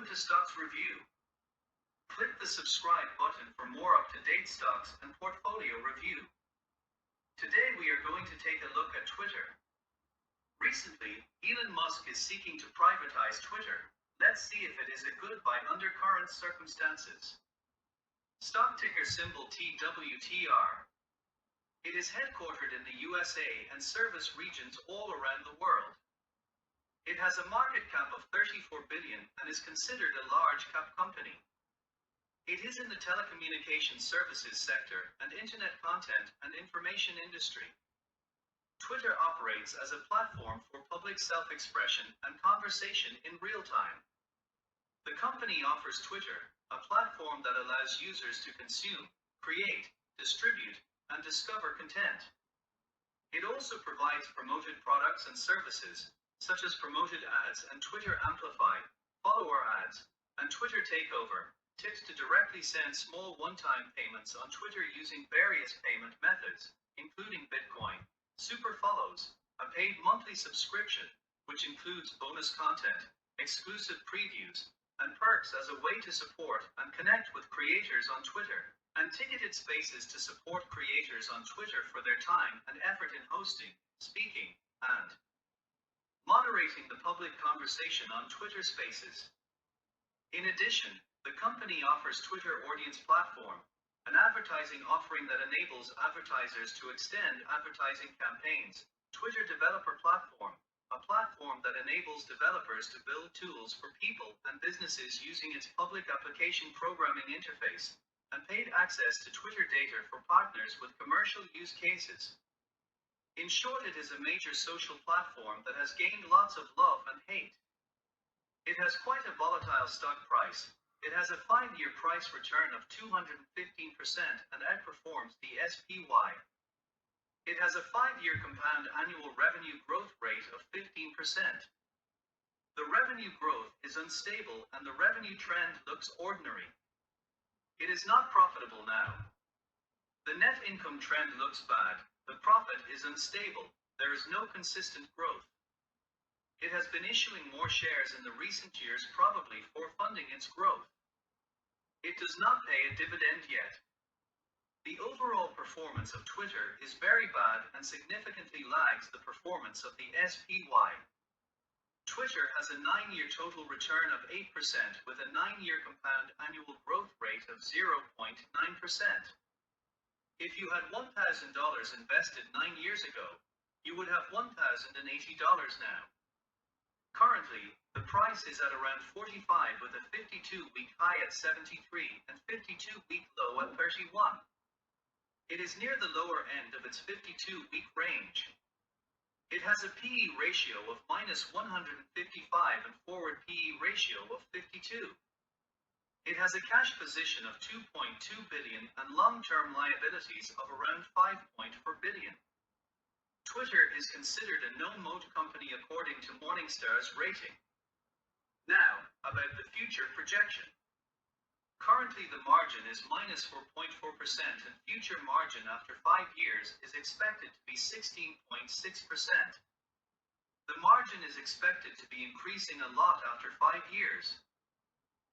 Welcome to Stocks Review. Click the subscribe button for more up-to-date stocks and portfolio review. Today we are going to take a look at Twitter. Recently, Elon Musk is seeking to privatize Twitter. Let's see if it is a good buy under current circumstances. Stock ticker symbol TWTR. It is headquartered in the USA and service regions all around the world. It has a market cap of 34 billion and is considered a large cap company. It is in the telecommunications services sector and internet content and information industry. Twitter operates as a platform for public self-expression and conversation in real time. The company offers Twitter, a platform that allows users to consume, create, distribute, and discover content. It also provides promoted products and services, such as promoted ads and Twitter Amplify, follower ads, and Twitter Takeover, tips to directly send small one-time payments on Twitter using various payment methods, including Bitcoin, super follows, a paid monthly subscription, which includes bonus content, exclusive previews, and perks as a way to support and connect with creators on Twitter, and ticketed spaces to support creators on Twitter for their time and effort in hosting, speaking, and moderating the public conversation on Twitter Spaces. In addition, the company offers Twitter Audience Platform, an advertising offering that enables advertisers to extend advertising campaigns, Twitter Developer Platform, a platform that enables developers to build tools for people and businesses using its public application programming interface, and paid access to Twitter data for partners with commercial use cases. In short, it is a major social platform that has gained lots of love and hate. It has quite a volatile stock price. It has a 5-year price return of 215% and outperforms the SPY. It has a 5-year compound annual revenue growth rate of 15%. The revenue growth is unstable and the revenue trend looks ordinary. It is not profitable now. The net income trend looks bad. The profit is unstable. There is no consistent growth. It has been issuing more shares in the recent years, probably for funding its growth. It does not pay a dividend yet. The overall performance of Twitter is very bad and significantly lags the performance of the SPY. Twitter has a 9-year total return of 8% with a 9-year compound annual growth rate of 0.9%. If you had $1,000 invested 9 years ago, you would have $1,080 now. Currently, the price is at around 45 with a 52-week high at 73 and 52-week low at 31. It is near the lower end of its 52-week range. It has a PE ratio of -155 and forward PE ratio of 52. It has a cash position of 2.2 billion and long-term liabilities of around 5.4 billion. Twitter is considered a no-moat company according to Morningstar's rating. Now, about the future projection. Currently the margin is -4.4% and future margin after 5 years is expected to be 16.6%. The margin is expected to be increasing a lot after 5 years.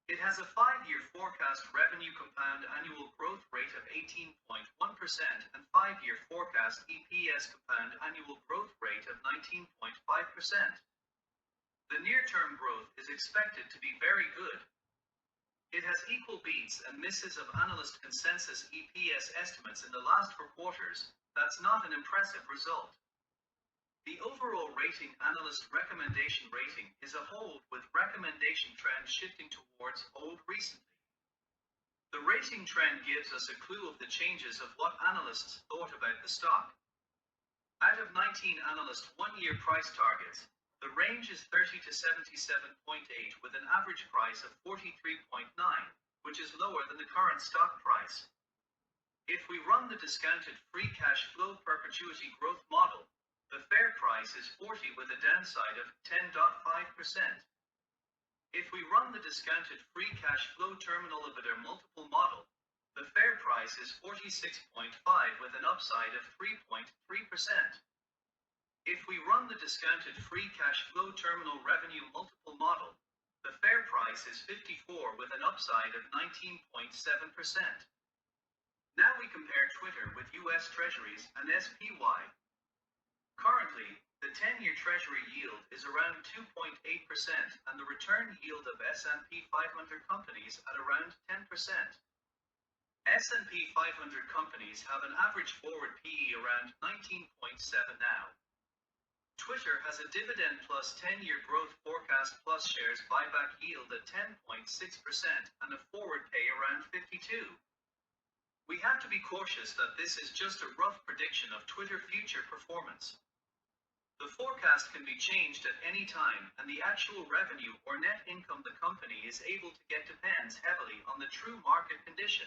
It has a 5-year forecast revenue compound annual growth rate of 18.1% and 5-year forecast EPS compound annual growth rate of 19.5%. The near-term growth is expected to be very good. It has equal beats and misses of analyst consensus EPS estimates in the last 4 quarters. That's not an impressive result. The overall rating analyst recommendation rating is a hold with recommendation trend shifting towards hold recently. The rating trend gives us a clue of the changes of what analysts thought about the stock. Out of 19 analyst 1-year price targets, the range is 30 to 77.8 with an average price of 43.9, which is lower than the current stock price. If we run the discounted free cash flow perpetuity growth model, the fair price is 40 with a downside of 10.5%. If we run the discounted free cash flow terminal EBITDA multiple model, the fair price is 46.5 with an upside of 3.3%. If we run the discounted free cash flow terminal revenue multiple model, The fair price is 54 with an upside of 19.7%. Now we compare Twitter with US Treasuries and SPY. Currently, the 10-year Treasury yield is around 2.8% and the return yield of S&P 500 companies at around 10%. S&P 500 companies have an average forward PE around 19.7 now. Twitter has a dividend plus 10-year growth forecast plus shares buyback yield at 10.6% and a forward pay around 52. We have to be cautious that this is just a rough prediction of Twitter future performance. The forecast can be changed at any time, and the actual revenue or net income the company is able to get depends heavily on the true market condition.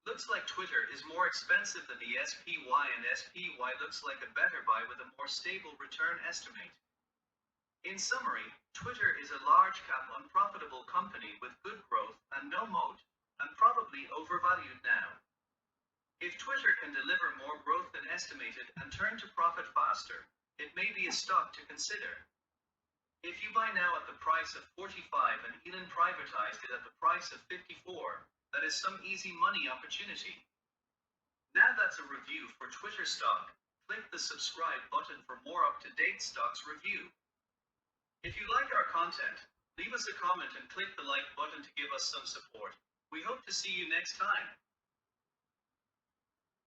Looks like Twitter is more expensive than the SPY, and SPY looks like a better buy with a more stable return estimate. In summary, Twitter is a large cap unprofitable company with good growth and no moat, and probably overvalued now. If Twitter can deliver more growth than estimated and turn to profit faster, it may be a stock to consider. If you buy now at the price of 45 and Elon privatized it at the price of 54, that is some easy money opportunity. Now that's a review for Twitter stock. Click the subscribe button for more up-to-date stocks review. If you like our content, leave us a comment and click the like button to give us some support. We hope to see you next time.